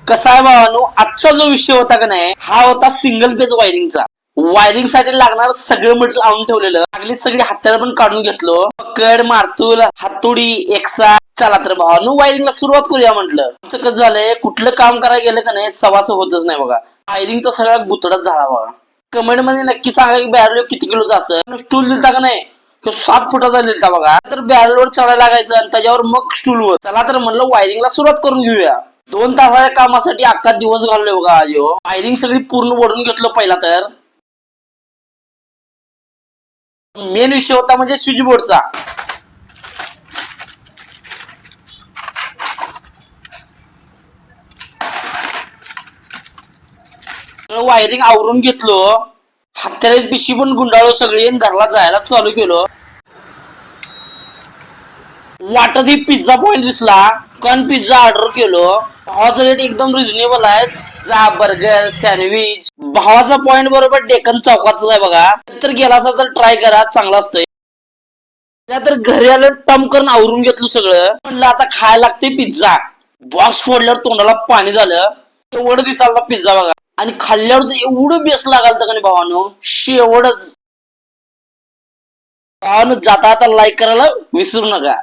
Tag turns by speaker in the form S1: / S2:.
S1: कसा आहे भावानो, आजचा जो विषय होता का नाही, हा होता सिंगल पेज वायरिंगचा. वायरिंग साठी लागणार सगळं मटेरियल आणून ठेवलेलं, लागली सगळी हत्यारं पण काढून घेतलो, पकड, मारतूल, हातोडी, एक्सा. चला तर भावानो वायरिंगला सुरुवात करूया म्हटलं. आमचं कसं झालंय, कुठलं काम करायला गेलं का नाही सवास होतच नाही बघा. वायरिंगचा सगळा गुतडाच झाला बघा. कमेंट मध्ये नक्की सांगा की बॅरल किती किलोचा असेल. स्टूल दिलता का नाही तो 7 फुटाचा दिलता बघा. तर बॅरलवर चढायला लागायचं आणि त्याच्यावर मग स्टूलवर. चला तर म्हणलं वायरिंगला सुरुवात करून घेऊया. 2 तासाच्या कामासाठी अख्खा दिवस घालवले बघा आज. वायरिंग सगळी पूर्ण ओढून घेतलं पहिला तर. मेन विषय होता म्हणजे स्विच बोर्डचा. वायरिंग आवरून घेतलो, हत्याराची पिशी पण गुंडाळलो सगळी, घरला जायला चालू केलो. वाटत ही पिझ्झा पॉइंट दिसला, कॉर्न पिझ्झा ऑर्डर केलो. भावाचा रेट एकदम रिझनेबल आहे. जा बर्गर, सँडविच. भावाचा पॉइंट बरोबर डेक्कन चौकातच आहे बघा. तर गेला असा तर ट्राय करा, चांगला असतंय. तर घरी आलं टम करून आवरून घेतलं सगळं. म्हणलं आता खायला लागते पिझ्झा. बॉक्स फोडल्यावर तोंडाला पाणी झालं. एवढं दिसायला पिझ्झा बघा. आणि खाल्ल्यावर एवढं बेस्ट लागाल तर का नाही भावानो, शेवटच. भावानो जाता आता लाईक करायला विसरू नका.